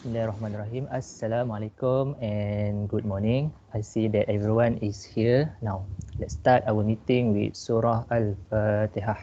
Bismillahirrahmanirrahim. Assalamualaikum and good morning. I see that everyone is here now. Let's start our meeting with Surah Al-Fatihah.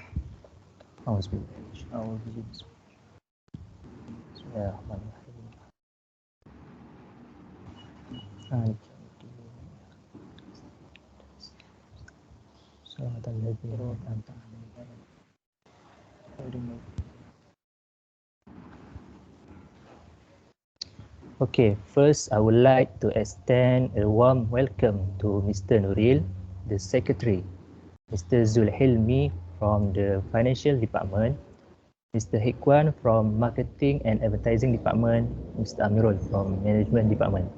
Okay, first I would like to extend a warm welcome to Mr. Nuril, the Secretary, Mr. Zulhilmi from the Financial Department, Mr. Hikwan from Marketing and Advertising Department, Mr. Amirul from Management Department.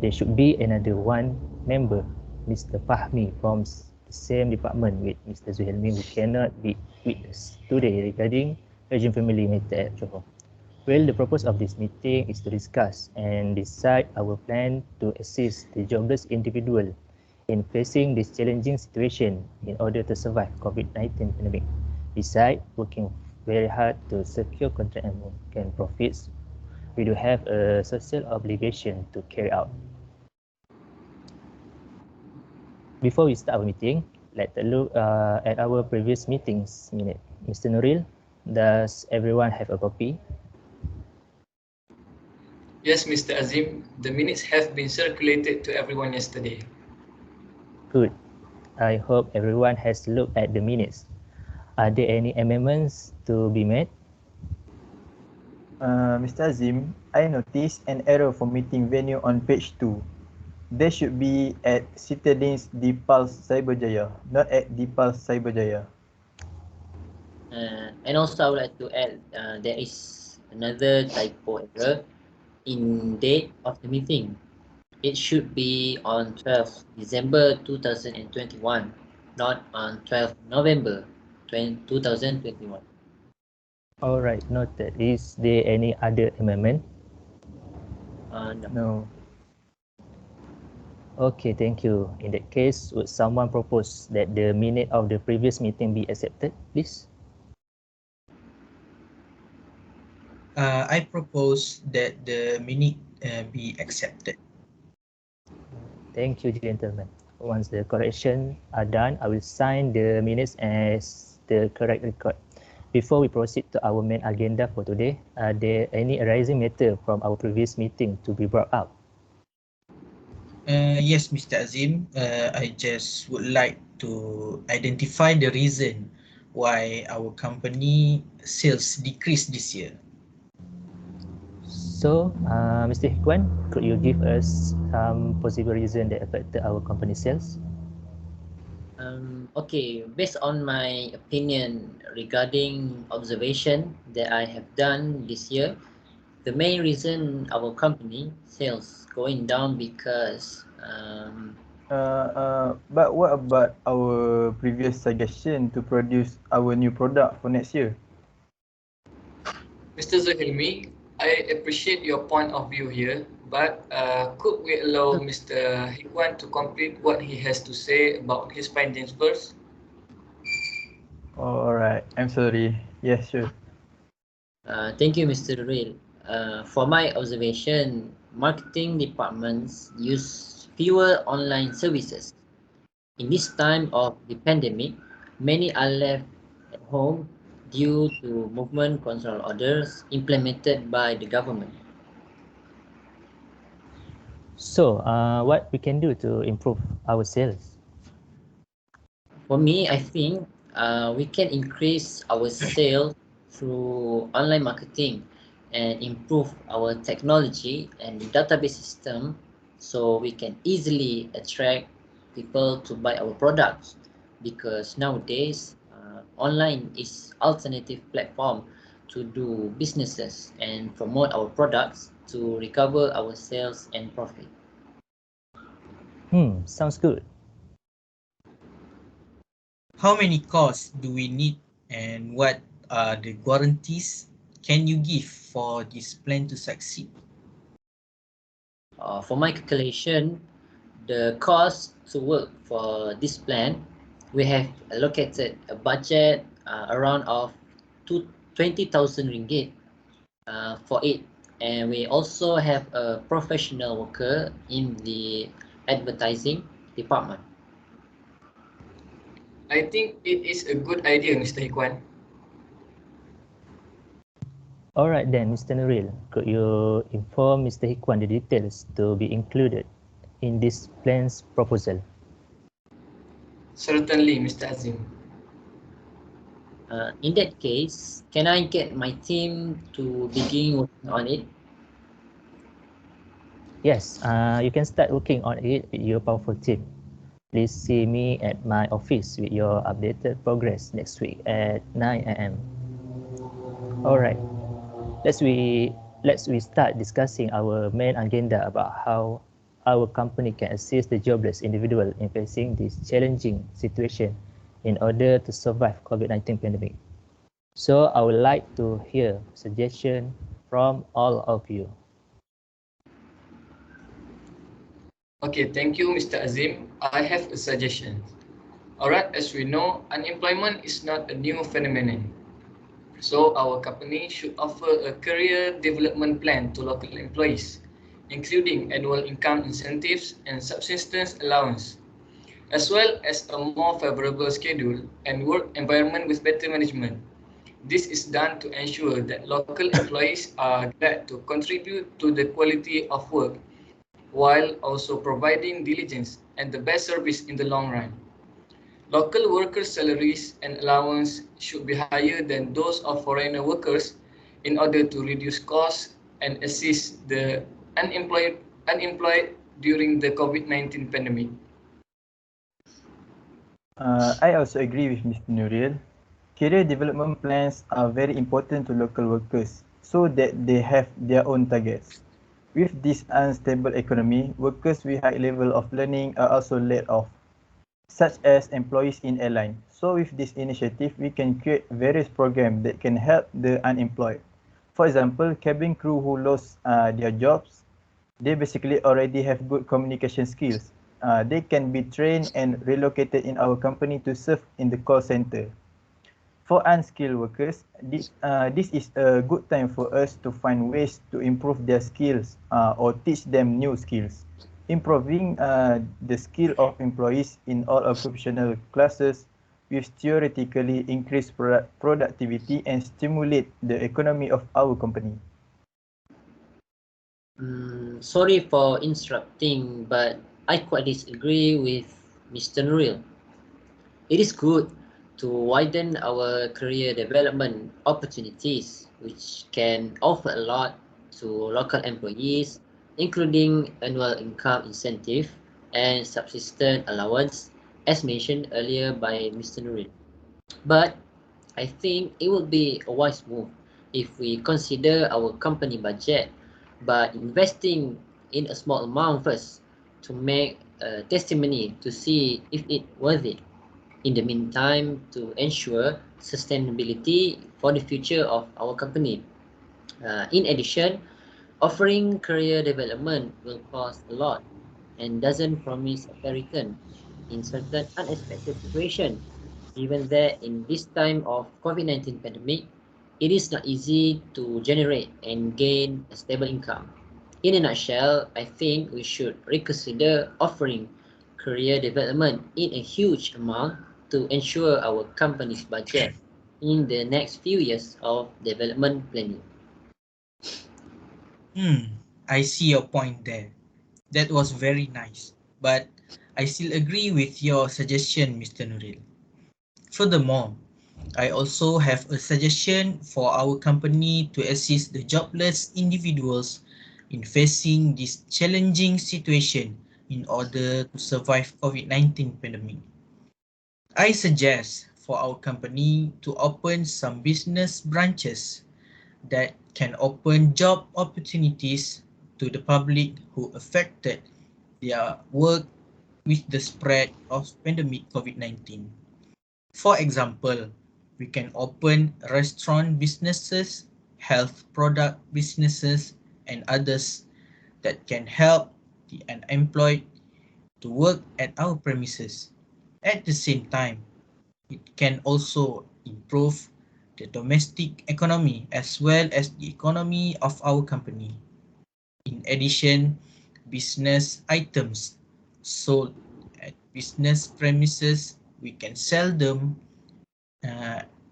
There should be another one member, Mr. Fahmi from the same department with Mr. Zulhilmi, who cannot be with us today regarding urgent family matter at Johor. Well, the purpose of this meeting is to discuss and decide our plan to assist the jobless individual in facing this challenging situation in order to survive COVID-19 pandemic. Besides working very hard to secure contract and profits, we do have a social obligation to carry out. Before we start our meeting, let's look at our previous meetings minute. Mr. Nuril, does everyone have a copy? Yes, Mr. Azim, the minutes have been circulated to everyone yesterday. Good. I hope everyone has looked at the minutes. Are there any amendments to be made? Mr. Azim, I noticed an error for meeting venue on page 2. There should be at Citadines Dipal Cyberjaya, not at Dipal Cyberjaya. And also I would like to add, there is another typo error in date of the meeting. It should be on 12th December 2021, not on 12th November 2021. All right, noted. Is there any other amendment? No. Okay, thank you. In that case, would someone propose that the minute of the previous meeting be accepted, please? I propose that the minute be accepted. Thank you, gentlemen. Once the corrections are done, I will sign the minutes as the correct record. Before we proceed to our main agenda for today, are there any arising matter from our previous meeting to be brought up? Yes, Mr. Azim, I just would like to identify the reason why our company sales decreased this year. So, Mr. Hikwan, could you give us some possible reason that affected our company sales? Okay, based on my opinion regarding observation that I have done this year, the main reason our company sales going down because But what about our previous suggestion to produce our new product for next year? Mr. Zulhilmi, I appreciate your point of view here, but could we allow Mr. Hikwan to complete what he has to say about his findings first? Alright, I'm sorry. Yes, sure. thank you, Mr. Rail. For my observation, marketing departments use fewer online services. In this time of the pandemic, many are left at home due to movement control orders implemented by the government. So, what we can do to improve our sales? For me, I think we can increase our sales through online marketing and improve our technology and database system so we can easily attract people to buy our products, because nowadays online is alternative platform to do businesses and promote our products to recover our sales and profit. Sounds good. How many cars do we need and what are the guarantees can you give for this plan to succeed? For my calculation, the cost to work for this plan, we have allocated a budget around of 20,000 ringgit for it, and we also have a professional worker in the advertising department. I think it is a good idea, Mr. Hikwan. Alright then, Mr. Nuril, could you inform Mr. Hikwan the details to be included in this plan's proposal? Certainly, Mr. Azim. In that case, can I get my team to begin working on it? Yes, you can start working on it with your powerful team. Please see me at my office with your updated progress next week at 9 a.m. Alright, let's we start discussing our main agenda about how our company can assist the jobless individual in facing this challenging situation in order to survive COVID-19 pandemic. So I would like to hear suggestion from all of you. Okay, thank you, Mr. Azim. I have a suggestion. Alright, as we know, unemployment is not a new phenomenon. So our company should offer a career development plan to local employees, including annual income incentives and subsistence allowance, as well as a more favorable schedule and work environment with better management. This is done to ensure that local employees are glad to contribute to the quality of work while also providing diligence and the best service in the long run. Local workers' salaries and allowance should be higher than those of foreigner workers in order to reduce costs and assist the unemployed during the COVID-19 pandemic. I also agree with Mr. Nuril. Career development plans are very important to local workers so that they have their own targets. With this unstable economy, workers with high level of learning are also laid off, such as employees in airline. So with this initiative, we can create various programs that can help the unemployed. For example, cabin crew who lost their jobs, they basically already have good communication skills. They can be trained and relocated in our company to serve in the call center. For unskilled workers, this is a good time for us to find ways to improve their skills or teach them new skills. Improving the skill of employees in all occupational classes will theoretically increase productivity and stimulate the economy of our company. Sorry for interrupting, but I quite disagree with Mr. Nuril. It is good to widen our career development opportunities, which can offer a lot to local employees, including annual income incentive and subsistence allowance, as mentioned earlier by Mr. Nuril. But I think it would be a wise move if we consider our company budget by investing in a small amount first to make a testimony to see if it's worth it. In the meantime, to ensure sustainability for the future of our company. In addition, offering career development will cost a lot and doesn't promise a fair return in certain unexpected situations. Even that in this time of COVID-19 pandemic, it is not easy to generate and gain a stable income. In a nutshell, I think we should reconsider offering career development in a huge amount to ensure our company's budget in the next few years of development planning. I see your point there. That was very nice. But I still agree with your suggestion, Mr. Nuril. Furthermore, I also have a suggestion for our company to assist the jobless individuals in facing this challenging situation in order to survive COVID-19 pandemic. I suggest for our company to open some business branches that can open job opportunities to the public who affected their work with the spread of pandemic COVID-19. For example, we can open restaurant businesses, health product businesses, and others that can help the unemployed to work at our premises. At the same time, it can also improve the domestic economy as well as the economy of our company. In addition, business items sold at business premises, we can sell them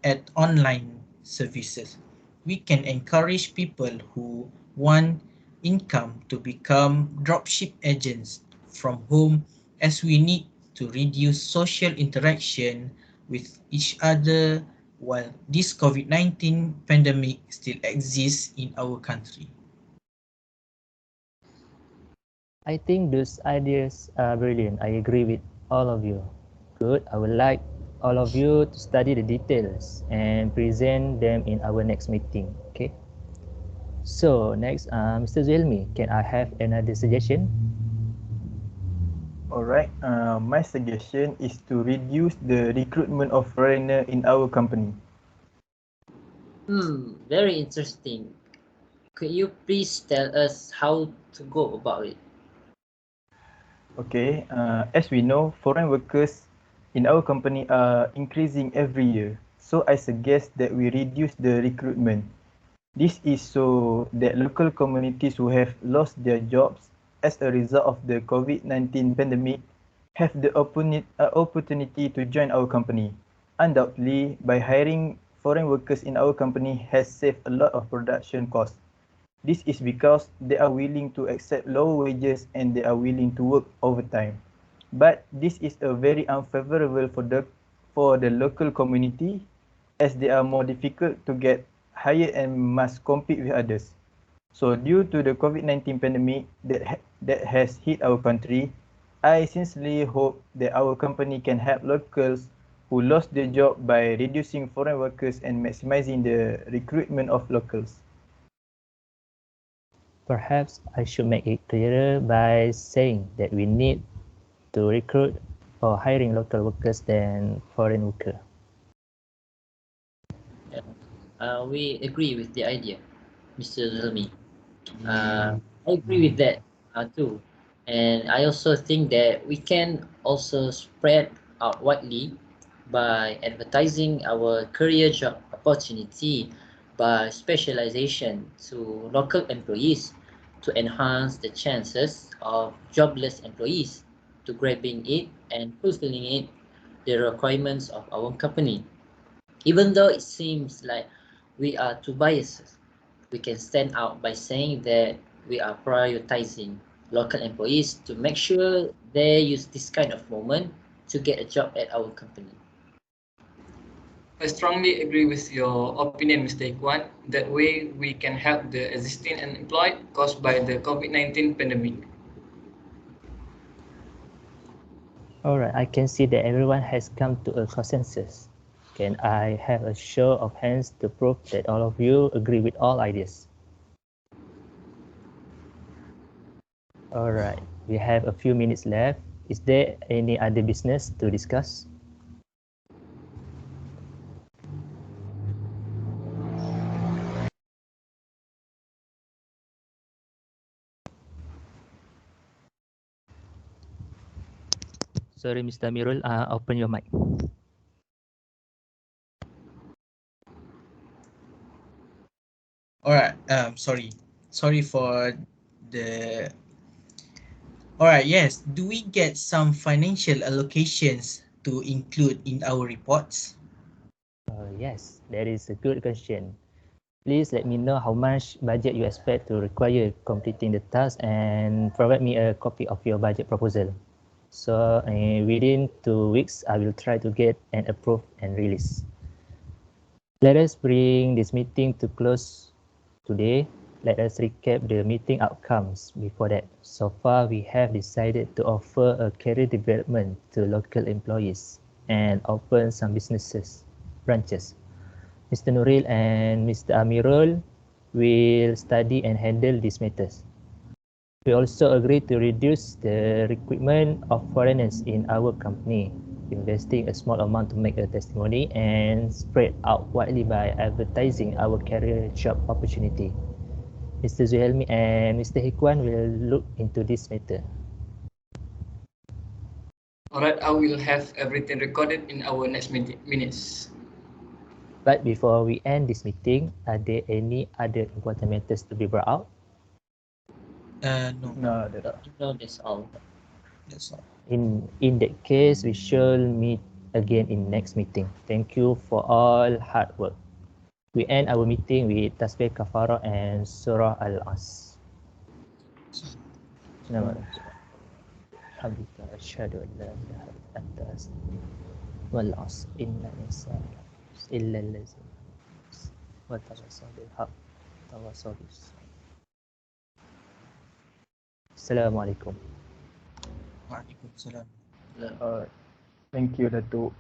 at online services. We can encourage people who want income to become dropship agents from home, as we need to reduce social interaction with each other while this COVID-19 pandemic still exists in our country. I think those ideas are brilliant. I agree with all of you. Good. I would like all of you to study the details and present them in our next meeting. Okay. So next, Mr. Zulmi, can I have another suggestion? Alright, my suggestion is to reduce the recruitment of foreigner in our company. Very interesting. Could you please tell us how to go about it? Okay, as we know, foreign workers in our company are increasing every year. So I suggest that we reduce the recruitment. This is so that local communities who have lost their jobs as a result of the COVID-19 pandemic have the opportunity to join our company. Undoubtedly, by hiring foreign workers in our company has saved a lot of production costs. This is because they are willing to accept low wages and they are willing to work overtime. But this is a very unfavorable for the local community, as they are more difficult to get hired and must compete with others. So due to the COVID-19 pandemic that has hit our country, I sincerely hope that our company can help locals who lost their job by reducing foreign workers and maximizing the recruitment of locals. Perhaps I should make it clearer by saying that we need to recruit or hiring local workers than foreign workers. We agree with the idea, Mr. Zulmi. I agree with that too. And I also think that we can also spread out widely by advertising our career job opportunity by specialization to local employees to enhance the chances of jobless employees to grabbing it and fulfilling it the requirements of our company. Even though it seems like we are too biased, we can stand out by saying that we are prioritizing local employees to make sure they use this kind of moment to get a job at our company. I strongly agree with your opinion, Mr. Ikwan. That way, we can help the existing unemployed caused by the COVID-19 pandemic. Alright, I can see that everyone has come to a consensus. Can I have a show of hands to prove that all of you agree with all ideas? Alright, we have a few minutes left. Is there any other business to discuss? Sorry, Mr. Amirul, open your mic. Alright, sorry for the. Alright, yes. Do we get some financial allocations to include in our reports? Yes, that is a good question. Please let me know how much budget you expect to require completing the task and provide me a copy of your budget proposal. So within 2 weeks, I will try to get an approved and release. Let us bring this meeting to close today. Let us recap the meeting outcomes before that. So far, we have decided to offer a career development to local employees and open some branches. Mr. Nuril and Mr. Amirul will study and handle these matters. We also agreed to reduce the recruitment of foreigners in our company, investing a small amount to make a testimony and spread out widely by advertising our career job opportunity. Mr. Zuhelmi and Mr. Hikwan will look into this matter. Alright, I will have everything recorded in our next minutes. But before we end this meeting, are there any other important matters to be brought out? No, No, that's No, that's all. that's all. In that case, we shall meet again in next meeting. Thank you for all hard work. We end our meeting with Tasbih Kafarah and Surah Al-As. Alhamdulillah, asyhadu an la ilaha illa anta astaghfiruka wal 'asr innal insana illa allazina wa tawassaw bil haqq tawassaw bis sabr. Assalamualaikum. Waalaikumsalam. Thank you, Datuk.